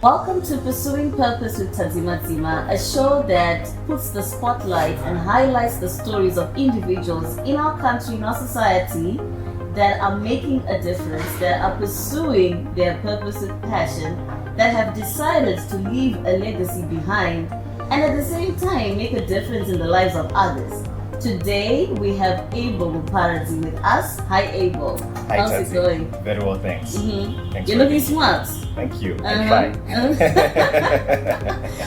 Welcome to Pursuing Purpose with Tazima, a show that puts the spotlight and highlights the stories of individuals in our country, in our society, that are making a difference, that are pursuing their purpose with passion, that have decided to leave a legacy behind, and at the same time make a difference in the lives of others. Today we have Abel Muparadzi with us. Hi Abel. Hi, how's Tazi. it going? Very well, thanks. Thanks. You're looking smart. Thank you. I'm fine.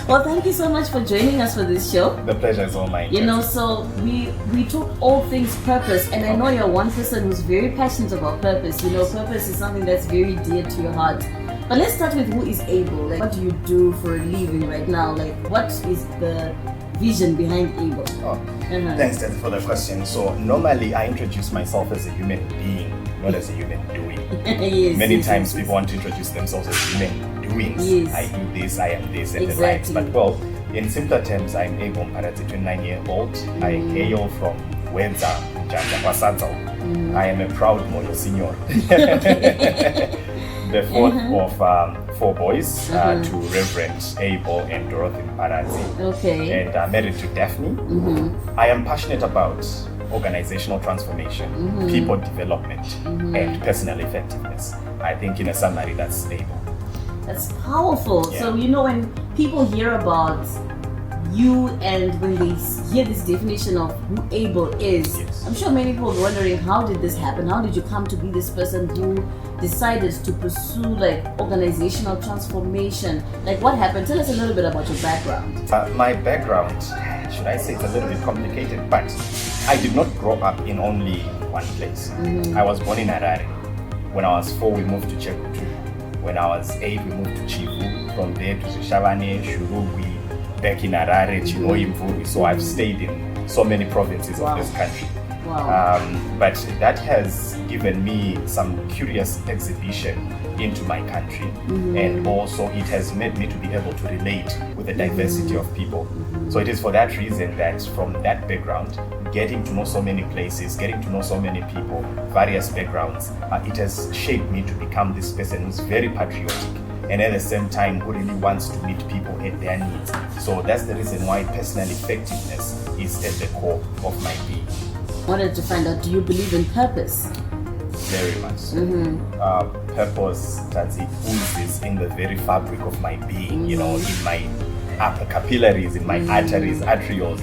Well, thank you so much for joining us for this show. The pleasure is all mine. You know, so we talk all things purpose, and I know you're one person who's very passionate about purpose. You know, purpose is something that's very dear to your heart. But let's start with who is Abel. Like, what do you do for a living right now? Like, what is the vision behind Abel? Thanks, Tazi, for the question. So normally I introduce myself as a human being, not as a human doing. Yes, Many times people want to introduce themselves as human doings. Yes. I do this, I am this, and Exactly. the likes. But well, in simpler terms, I'm Abel Muparadzi, 29-year-old. I hail from Wenza, Njanja, Kwasadza. I am a proud Moyo senior. The fourth of four boys, to Reverend Abel and Dorothy Muparadzi. Okay. And married to Daphne. I am passionate about organizational transformation, people development, and personal effectiveness. I think in a summary, that's Abel. That's powerful. Yeah. So, you know, when people hear about you and when they hear this definition of who Abel is, Yes. I'm sure many people are wondering, how did this happen? How did you come to be this person who decided to pursue like organizational transformation? Like, what happened? Tell us a little bit about your background. My background, should I say, it's a little bit complicated, but I did not grow up in only one place. I was born in Harare. When I was 4, we moved to Chekutu. When I was 8, we moved to Chivu. From there to Zvishavane, Shurugwi, back in Harare, Chinoimvuri. So I've stayed in so many provinces Wow. of this country. Wow. But that has given me some curious exhibition into my country, and also it has made me to be able to relate with the diversity of people. So it is for that reason that from that background, getting to know so many places, getting to know so many people, various backgrounds, it has shaped me to become this person who's very patriotic and at the same time who really wants to meet people at their needs. So that's the reason why personal effectiveness is at the core of my being. Wanted to find out, do you believe in purpose? Very much so. Purpose that it oozes in the very fabric of my being, you know, in my upper capillaries, in my arteries, arterioles.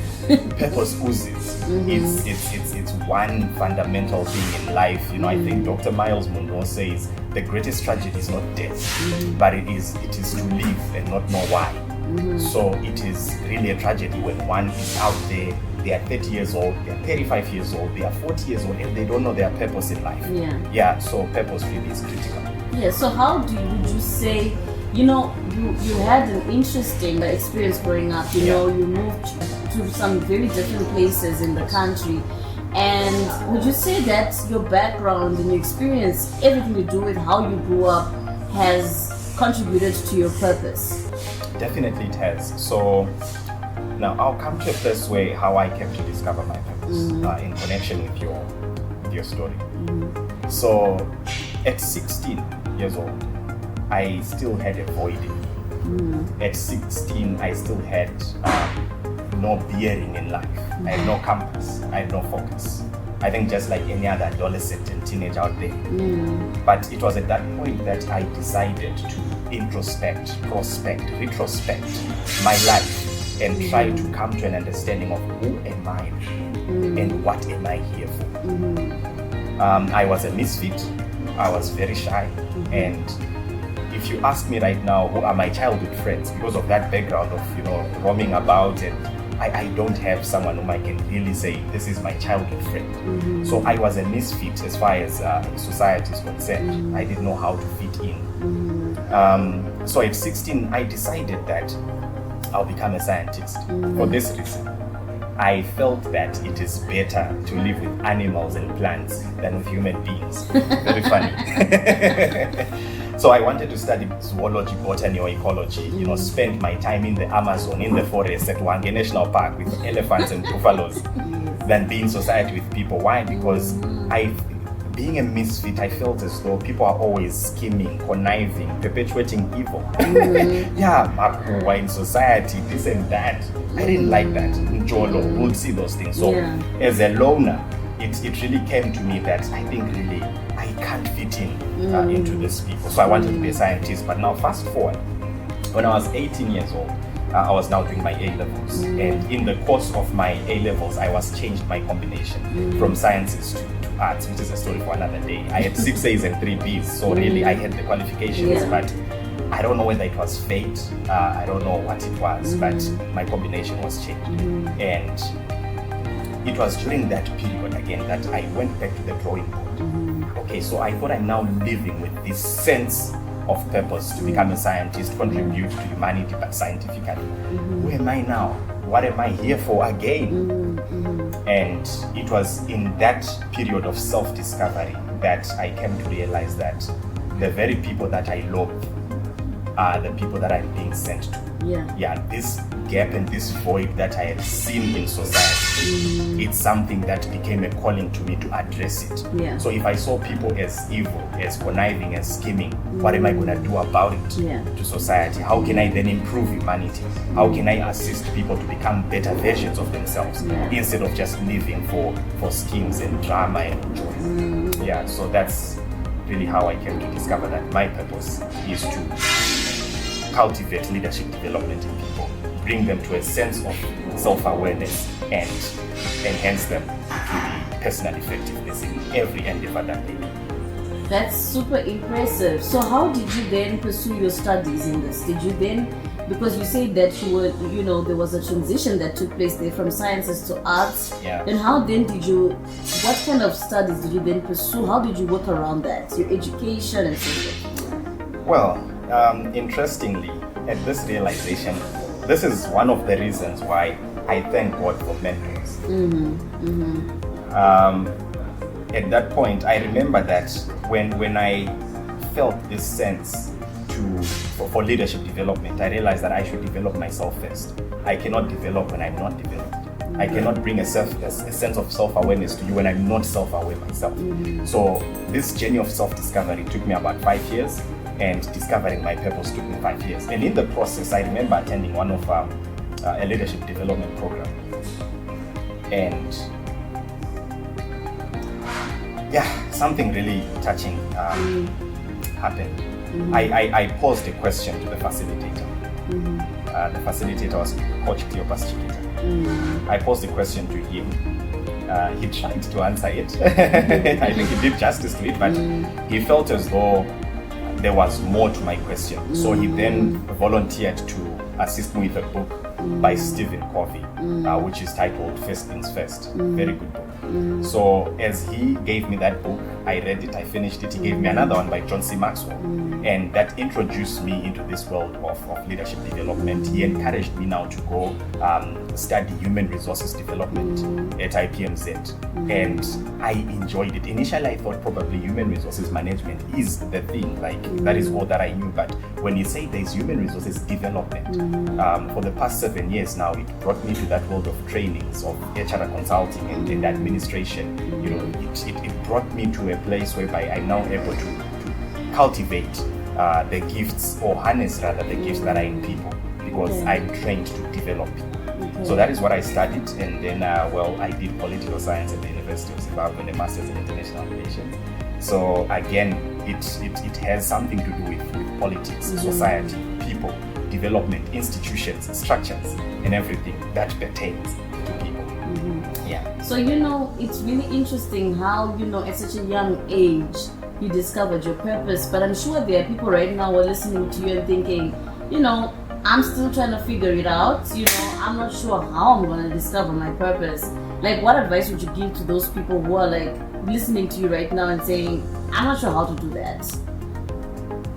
Purpose oozes. It's one fundamental thing in life. You know, I think Dr. Miles Monroe says the greatest tragedy is not death, but it is to live and not know why. So it is really a tragedy when one is out there. They are 30 years old, they are 35 years old, they are 40 years old, and they don't know their purpose in life. Yeah. So purpose really is critical. Yeah, so how would you say, you know, you had an interesting experience growing up, you know, you moved to some very different places in the country, and would you say that your background and your experience, everything to do with how you grew up, has contributed to your purpose? Definitely it has. So now I'll come to a place where how I came to discover my purpose in connection with your story. So at 16 years old, I still had a void in me. At 16, I still had no bearing in life. I had no compass. I had no focus. I think just like any other adolescent and teenager out there. But it was at that point that I decided to introspect, retrospect my life and try to come to an understanding of who am I and what am I here for. I was a misfit. I was very shy, and if you ask me right now who are my childhood friends, because of that background of, you know, roaming about, and I don't have someone whom I can really say this is my childhood friend. So I was a misfit as far as society is concerned. I didn't know how to fit in. So at 16, I decided that I'll become a scientist. For this reason, I felt that it is better to live with animals and plants than with human beings. Very funny. So I wanted to study zoology, botany, or ecology, you know, spend my time in the Amazon, in the forest, at Wange National Park with elephants and buffaloes, than be in society with people. Why? Because being a misfit, I felt as though people are always scheming, conniving, perpetuating evil. Yeah, Makuwa in society, this and that. I didn't like that. Njolo would see those things. So as a loner, it really came to me that I think really I can't fit in into these people. So I wanted to be a scientist. But now fast forward, when I was 18 years old, I was now doing my A-levels. And in the course of my A-levels, I was changed my combination from sciences to arts, which is a story for another day. I had 6 A's and 3 B's. So really I had the qualifications, but I don't know whether it was fate. I don't know what it was, but my combination was changed. And it was during that period again that I went back to the drawing board. Okay, so I thought I'm now living with this sense of purpose to become a scientist, contribute to humanity, but scientifically. Who am I now? What am I here for again? And it was in that period of self-discovery that I came to realize that the very people that I love are the people that I'm being sent to. This gap and this void that I had seen in society, it's something that became a calling to me to address it. So if I saw people as evil, as conniving, as scheming, what am I going to do about it to society? How can I then improve humanity? How can I assist people to become better versions of themselves instead of just living for schemes and drama and joy? So that's really how I came to discover that my purpose is to cultivate leadership development in people, bring them to a sense of self-awareness, and enhance them to be personal effectiveness in every endeavor that they do. That's super impressive. So how did you then pursue your studies in this? Did you then, because you said that you were, there was a transition that took place there from sciences to arts. Then how then did you, what kind of studies did you then pursue? How did you work around that? Your education and so forth? Well, interestingly, at this realization, this is one of the reasons why I thank God for mentors. At that point, I remember that when I felt this sense for leadership development, I realized that I should develop myself first. I cannot develop when I'm not developed. I cannot bring a sense of self-awareness to you when I'm not self-aware myself. So this journey of self-discovery took me about 5 years, and discovering my purpose took me 5 years. And in the process, I remember attending one of a leadership development program. And something really touching happened. I posed a question to the facilitator. The facilitator was Coach Cleopas Chikita. I posed a question to him. He tried to answer it. I think he did justice to it, but he felt as though there was more to my question. So he then volunteered to assist me with a book by Stephen Covey, which is titled First Things First. Very good book. So as he gave me that book, I read it, I finished it. He gave me another one by John C. Maxwell. And that introduced me into this world of leadership development. He encouraged me now to go study human resources development at IPMZ. And I enjoyed it. Initially, I thought probably human resources management is the thing, like that is all that I knew. But when you say there's human resources development, for the past 7 years now, it brought me to that world of trainings, of HR consulting and administration. It brought me to a place whereby I'm now able to cultivate the gifts, or harness rather the gifts that are in people, because I'm trained to develop people. So that is what I studied, and then I did political science at the University of Zimbabwe and a master's in international relations. So again, it has something to do with politics, society, people, development, institutions, structures, and everything that pertains to people. So it's really interesting how at such a young age you discovered your purpose. But I'm sure there are people right now who are listening to you and thinking, I'm still trying to figure it out. I'm not sure how I'm going to discover my purpose. Like, what advice would you give to those people who are like listening to you right now and saying, I'm not sure how to do that?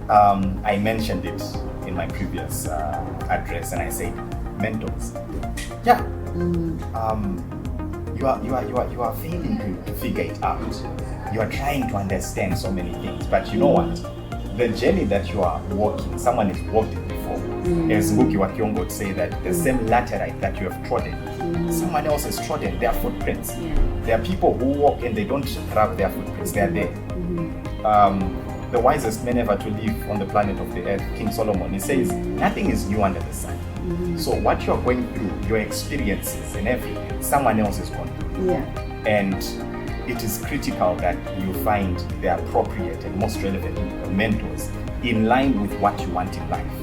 I mentioned it in my previous address, and I said mentors. You are failing to figure it out. You are trying to understand so many things, but you know what? The journey that you are walking, someone has walked it before. As Ngugi wa Thiong'o would say that the same laterite that you have trodden Someone else has trodden their footprints. Yeah. There are people who walk and they don't rub their footprints. They are there. The wisest man ever to live on the planet of the earth, King Solomon, he says, nothing is new under the sun. So what you're going through, your experiences and everything, someone else is going through. Yeah. And it is critical that you find the appropriate and most relevant mentors in line with what you want in life.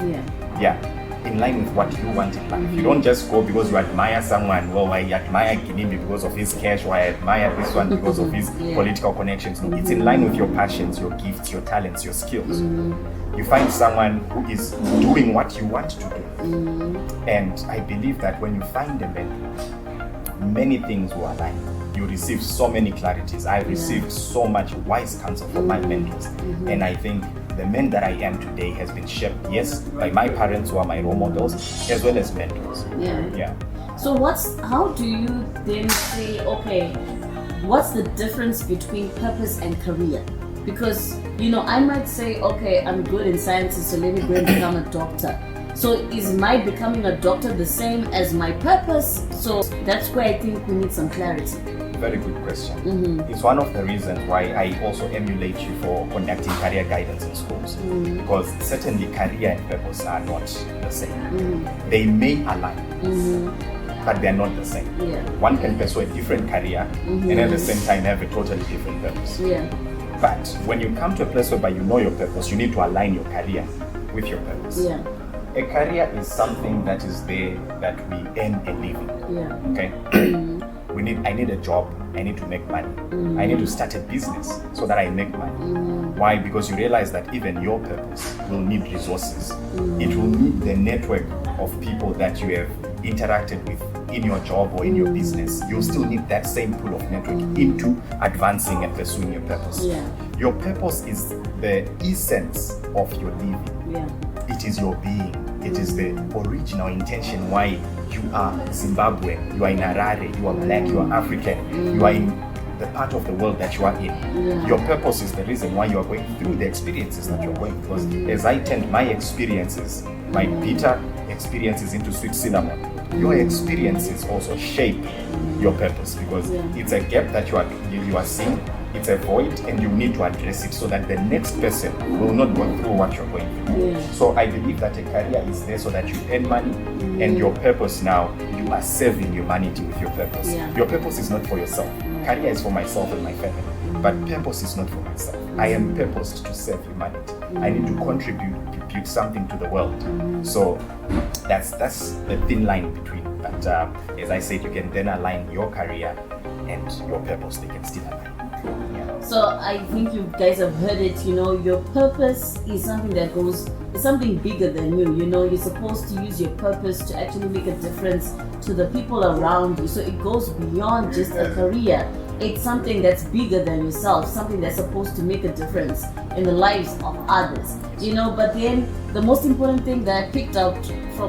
In line with what you want in life. You don't just go because you admire someone. Well, I admire Kinimbi because of his cash, or I admire this one because of his political connections. No, it's in line with your passions, your gifts, your talents, your skills. You find someone who is doing what you want to do. And I believe that when you find a mentor, many things will align. You receive so many clarities. I've received so much wise counsel from my mentors. And I think the man that I am today has been shaped, yes, by my parents who are my role models, as well as mentors. So how do you then say, okay, what's the difference between purpose and career? Because, I might say, okay, I'm good in sciences, so let me go and become a doctor. So is my becoming a doctor the same as my purpose? So that's where I think we need some clarity. Very good question. It's one of the reasons why I also emulate you for conducting career guidance in schools. Because certainly career and purpose are not the same. They may align, but they're not the same. One can pursue a different career and at the same time have a totally different purpose. But when you come to a place whereby you know your purpose, you need to align your career with your purpose. A career is something that is there that we earn a living. Okay? I need a job, I need to make money. I need to start a business so that I make money. Why? Because you realize that even your purpose will need resources. It will need the network of people that you have interacted with in your job or in your business. You'll still need that same pool of network into advancing and pursuing your purpose. Your purpose is the essence of your living. It is your being. It is the original intention why you are Zimbabwean, you are in Harare, you are black, you are African, you are in the part of the world that you are in. Your purpose is the reason why you are going through the experiences that you're going through. Because as I turned my experiences, my bitter experiences into sweet cinnamon, your experiences also shape your purpose, because it's a gap that you are seeing. It's a void, and you need to address it so that the next person will not go through what you're going through. So I believe that a career is there so that you earn money, and your purpose now, you are serving humanity with your purpose. Your purpose is not for yourself. Career is for myself and my family, but purpose is not for myself. I am purposed to serve humanity. I need to contribute something to the world. So that's the thin line between. But as I said, you can then align your career and your purpose. They can still align. So I think you guys have heard it, your purpose is something it's something bigger than you, you're supposed to use your purpose to actually make a difference to the people around you. So it goes beyond just a career. It's something that's bigger than yourself, something that's supposed to make a difference in the lives of others, but then the most important thing that I picked out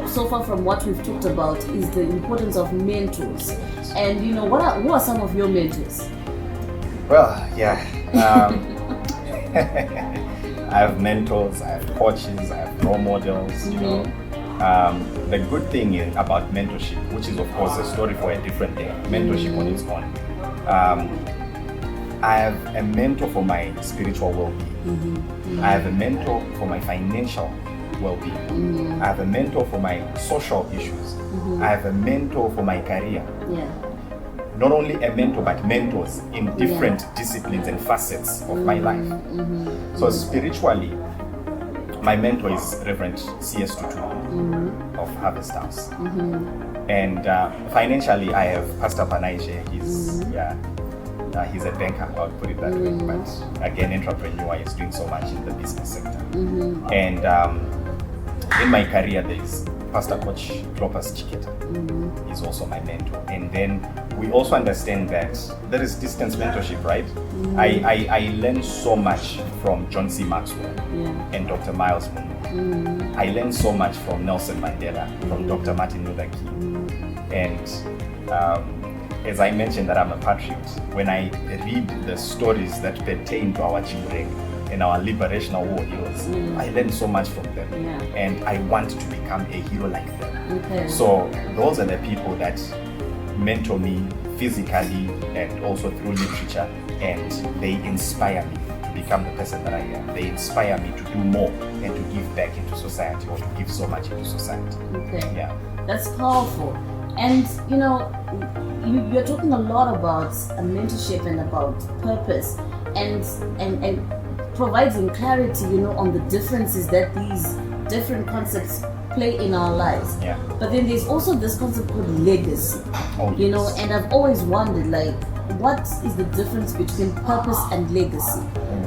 so far from what we've talked about is the importance of mentors. And who are some of your mentors? Well, I have mentors, I have coaches, I have role models, The good thing about mentorship, which is of course a story for a different day, mentorship on its own. I have a mentor for my spiritual well-being. I have a mentor for my financial well-being. I have a mentor for my social issues. I have a mentor for my career. Not only a mentor, but mentors in different disciplines and facets of my life. So spiritually, my mentor is Reverend C.S. Tutu of Harvest House. And financially, I have Pastor Panaishe. He's a banker, I would put it that way. But again, entrepreneur, is doing so much in the business sector. And in my career, there is Pastor Coach Clopas Chiketa. Is also my mentor. And then we also understand that there is distance mentorship, right? I learned so much from John C. Maxwell and Dr. Miles Monroe. I learned so much from Nelson Mandela, from Dr. Martin Luther King. And as I mentioned that I'm a patriot, when I read the stories that pertain to our children and our liberational war heroes, I learned so much from them. And I want to become a hero like them. So those are the people that mentor me physically and also through literature, and they inspire me to become the person that I am. They inspire me to do more and to give back into society, or to give so much into society. Okay. Yeah. That's powerful. And you're talking a lot about mentorship and about purpose and providing clarity, on the differences that these different concepts play in our lives. Yeah. But then there's also this concept called legacy. Oh, yes. And I've always wondered, like, what is the difference between purpose and legacy?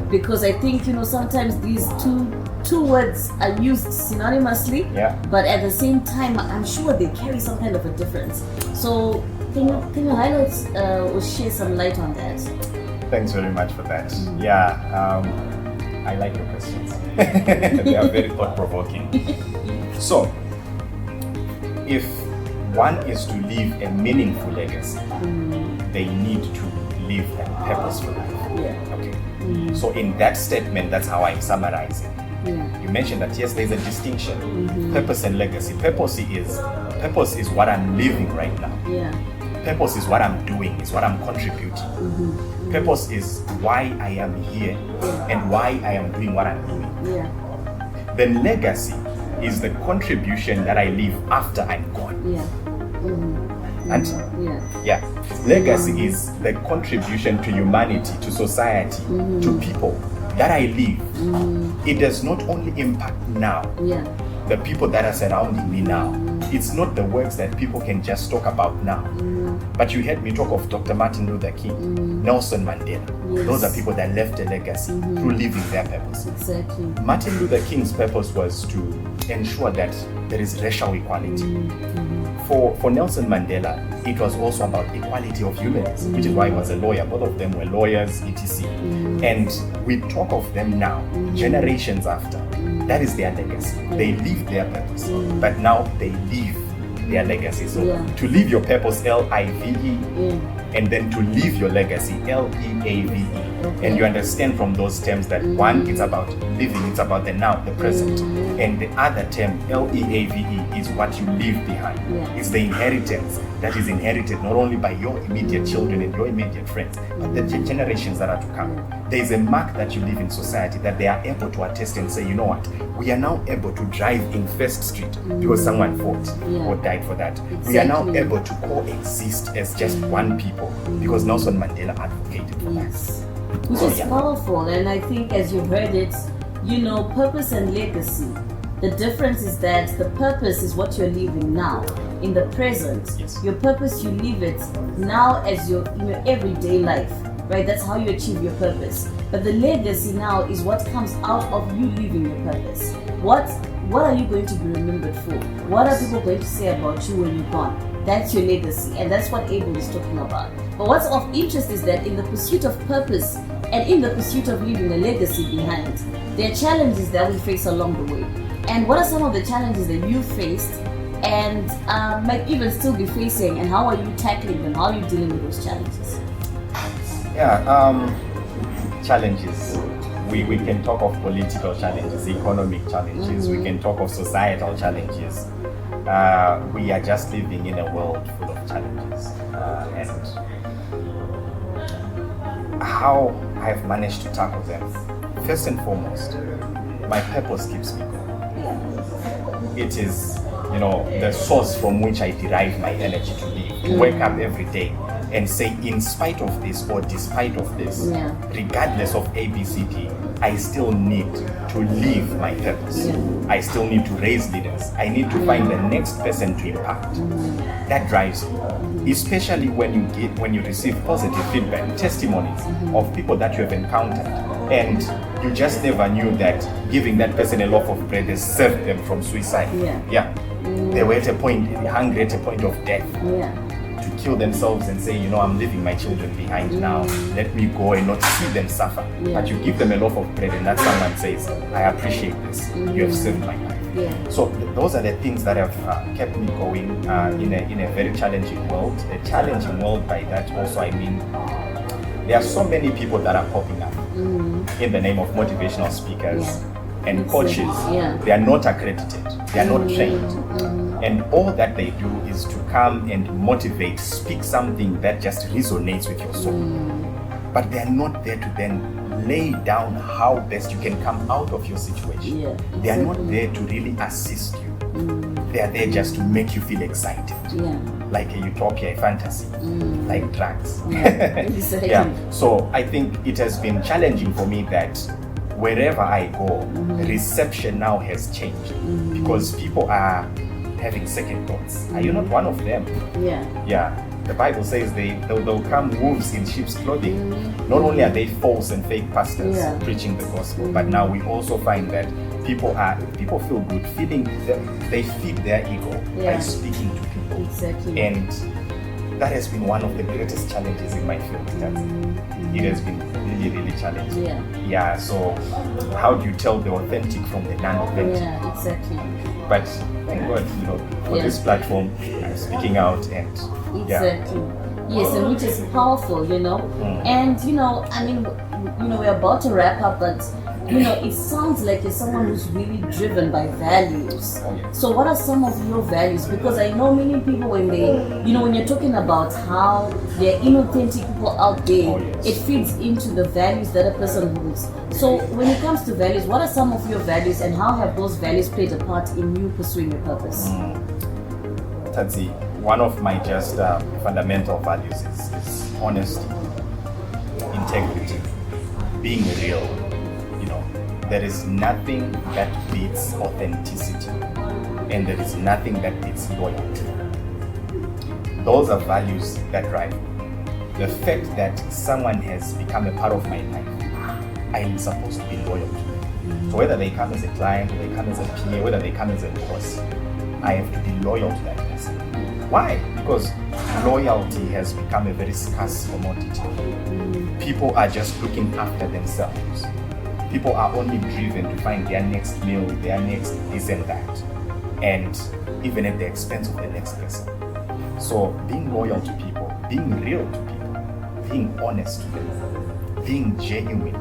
Because I think, sometimes these two words are used synonymously, Yeah. but at the same time, I'm sure they carry some kind of a difference. So can you highlight or share some light on that? Thanks very much for that. Yeah, I like your questions. They are very thought-provoking. So, if one is to leave a meaningful legacy, they need to live a purposeful life. Yeah. Okay. So in that statement, that's how I'm summarizing. Yeah. You mentioned that yes, there's a distinction. Purpose and legacy. Purpose is what I'm living right now. Yeah. Purpose is what I'm doing, is what I'm contributing. Purpose is why I am here and why I am doing what I'm doing. Yeah. Then legacy is the contribution that I leave after I'm gone. Yeah. And Yeah. legacy is the contribution to humanity, to society, to people that I leave. It does not only impact now, Yeah. the people that are surrounding me now. It's not the works that people can just talk about now. But you heard me talk of Dr. Martin Luther King, Nelson Mandela. Yes. Those are people that left a legacy through living their purpose. Exactly. Martin Luther King's purpose was to ensure that there is racial equality. For Nelson Mandela, it was also about equality of humans, which is why he was a lawyer. Both of them were lawyers, etc. And we talk of them now, generations after. That is their legacy. They live their purpose, but now they live their legacy. So to live your purpose, L-I-V-E, and then to live your legacy, L-E-A-V-E. And you understand from those terms that one, it's about living, it's about the now, the present. And the other term, L-E-A-V-E, is what you leave behind. It's the inheritance that is inherited not only by your immediate children and your immediate friends, but the generations that are to come. There is a mark that you leave in society that they are able to attest and say, you know what, we are now able to drive in First Street because someone fought or died for that. We are now able to coexist as just one people because Nelson Mandela advocated for that. Which is powerful, and I think as you've heard it, purpose and legacy. The difference is that the purpose is what you're living now, in the present. Yes. Your purpose, you live it now as your everyday life, right? That's how you achieve your purpose. But the legacy now is what comes out of you living your purpose. What are you going to be remembered for? What are people going to say about you when you're gone? That's your legacy, and that's what Abel is talking about. But what's of interest is that in the pursuit of purpose and in the pursuit of leaving a legacy behind, there are challenges that we face along the way. And what are some of the challenges that you faced and might even still be facing, and how are you tackling them? How are you dealing with those challenges? Challenges. We can talk of political challenges, economic challenges, we can talk of societal challenges. We are just living in a world full of challenges. And how I've managed to tackle them, first and foremost, my purpose keeps me going. It is, the source from which I derive my energy to live, to wake up every day and say, in spite of this or despite of this, regardless of ABCD, I still need to live my purpose. I still need to raise leaders. I need to find the next person to impact. That drives me, especially when you receive positive feedback, testimonies of people that you have encountered, and you just never knew that giving that person a loaf of bread has saved them from suicide. They were at a point, hungry at a point of death. To kill themselves and say, I'm leaving my children behind now. Let me go and not see them suffer. But you give them a loaf of bread and that someone says, I appreciate this. You have saved my life. So those are the things that have kept me going in a very challenging world. A challenging world, by that also I mean there are so many people that are popping up in the name of motivational speakers and coaches. They are not accredited. They are not trained. And all that they do is to come and motivate, speak something that just resonates with your soul. But they're not there to then lay down how best you can come out of your situation. Yeah, exactly. They are not there to really assist you. They are there just to make you feel excited. Yeah. Like a utopia, a fantasy, like drugs. Yeah, exactly. Yeah. So I think it has been challenging for me that wherever I go, reception now has changed because people are having second thoughts. Are you not one of them? Yeah. Yeah. The Bible says they'll come wolves in sheep's clothing. Not only are they false and fake pastors preaching the gospel, but now we also find that people feel good, feeling that they feed their ego by speaking to people. Exactly. And that has been one of the greatest challenges in my field. It has been really, really challenging. Yeah. So how do you tell the authentic from the non-authentic? Yeah, exactly. But thank God, for this platform, I'm speaking out and exactly. Yes, and which is powerful, And I mean, we're about to wrap up, but it sounds like you're someone who's really driven by values. So what are some of your values? Because I know many people when when you're talking about how there are inauthentic people out there, it feeds into the values that a person holds. So when it comes to values, what are some of your values and how have those values played a part in you pursuing your purpose? Tadzi, one of my just fundamental values is honesty, integrity, being real. There is nothing that beats authenticity, and there is nothing that beats loyalty. Those are values that drive me. The fact that someone has become a part of my life, I am supposed to be loyal to them. So whether they come as a client, whether they come as a PA, whether they come as a boss, I have to be loyal to that person. Why? Because loyalty has become a very scarce commodity. People are just looking after themselves. People are only driven to find their next meal, their next this and that, and even at the expense of the next person. So being loyal to people, being real to people, being honest to them, being genuine,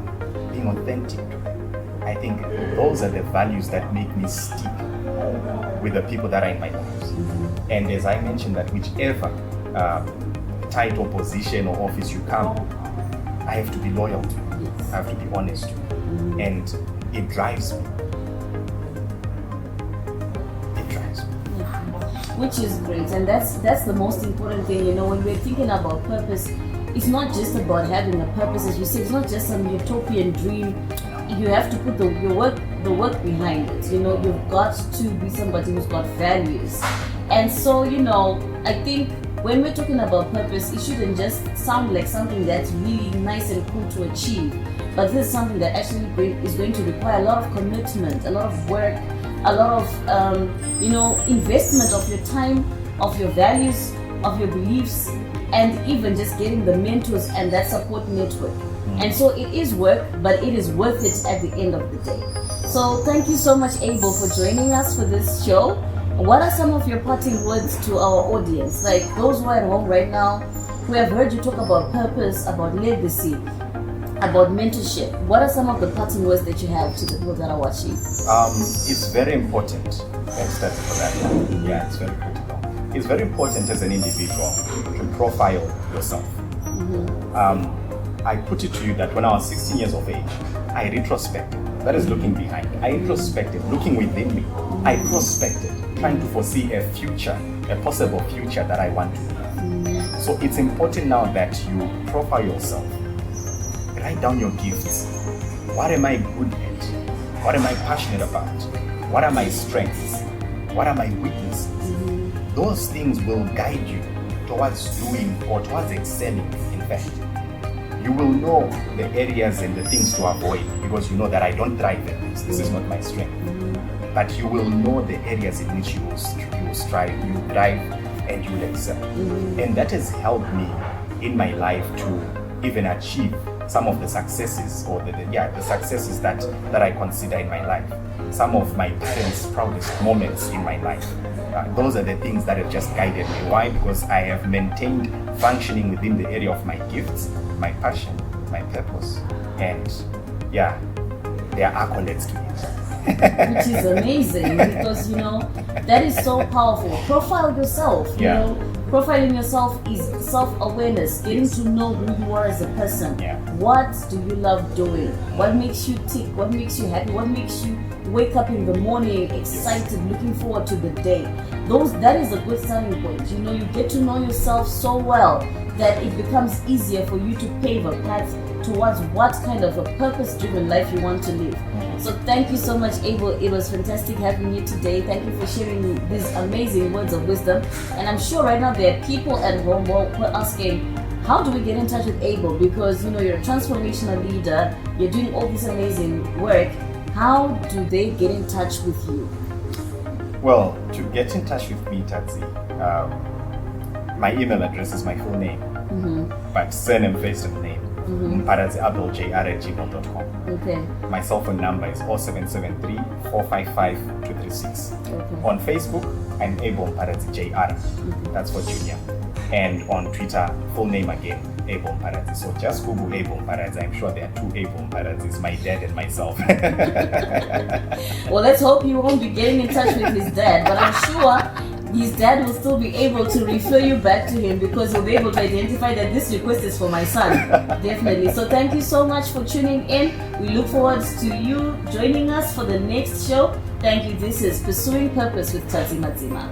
being authentic to them, I think those are the values that make me stick with the people that are in my lives. And as I mentioned, that whichever title, position, or office you come, I have to be loyal to you. I have to be honest to you. And it drives me. It drives me. Which is great, and that's the most important thing. When we're thinking about purpose, it's not just about having a purpose, as you said. It's not just some utopian dream. You have to put the work behind it. You've got to be somebody who's got values. And so, I think when we're talking about purpose, it shouldn't just sound like something that's really nice and cool to achieve. But this is something that actually is going to require a lot of commitment, a lot of work, a lot of, investment of your time, of your values, of your beliefs, and even just getting the mentors and that support network. And so it is work, but it is worth it at the end of the day. So thank you so much, Abel, for joining us for this show. What are some of your parting words to our audience? Like those who are at home right now, who have heard you talk about purpose, about legacy, about mentorship. What are some of the parting words that you have to the people that are watching? It's very important. Thanks, Tati, for that. Yeah, it's very critical. It's very important as an individual to profile yourself. I put it to you that when I was 16 years of age, I retrospected. That is looking behind. I introspected, looking within me. I prospected, trying to foresee a future, a possible future that I want to be. So it's important now that you profile yourself. Write down your gifts. What am I good at? What am I passionate about? What are my strengths? What are my weaknesses? Those things will guide you towards doing or towards excelling, in fact. You will know the areas and the things to avoid because you know that I don't thrive at this. This is not my strength. But you will know the areas in which you will strive, you will thrive, and you will excel. And that has helped me in my life to even achieve some of the successes or the successes that I consider in my life. Some of my parents' proudest moments in my life. Those are the things that have just guided me. Why? Because I have maintained functioning within the area of my gifts, my passion, my purpose, and there are accolades to it. which is amazing because that is so powerful. Profile yourself. Profiling yourself is self-awareness, getting to know who you are as a person. What do you love doing? What makes you tick? What makes you happy? What makes you wake up in the morning excited, looking forward to the day? That is a good starting point. You get to know yourself so well that it becomes easier for you to pave a path towards what kind of a purpose-driven life you want to live. So thank you so much, Abel. It was fantastic having you today. Thank you for sharing these amazing words of wisdom. And I'm sure right now there are people at home who are asking, how do we get in touch with Abel? Because you're a transformational leader, you're doing all this amazing work. How do they get in touch with you? Well, to get in touch with me, Tazi, my email address is my full name, but surname, first name. Muparadzi abel@gmail.com. Okay. My cell phone number is 0773 455 236. Okay. On Facebook, I'm Abel Muparadzi JR. That's for Junior. And on Twitter, full name again, Abel Muparadzi. So just Google Abel Muparadzi. I'm sure there are two Abel Muparadzis, my dad and myself. Well, let's hope you won't be getting in touch with his dad, but I'm sure his dad will still be able to refer you back to him because he'll be able to identify that this request is for my son. Definitely. So thank you so much for tuning in. We look forward to you joining us for the next show. Thank you. This is Pursuing Purpose with Tazi Mazima.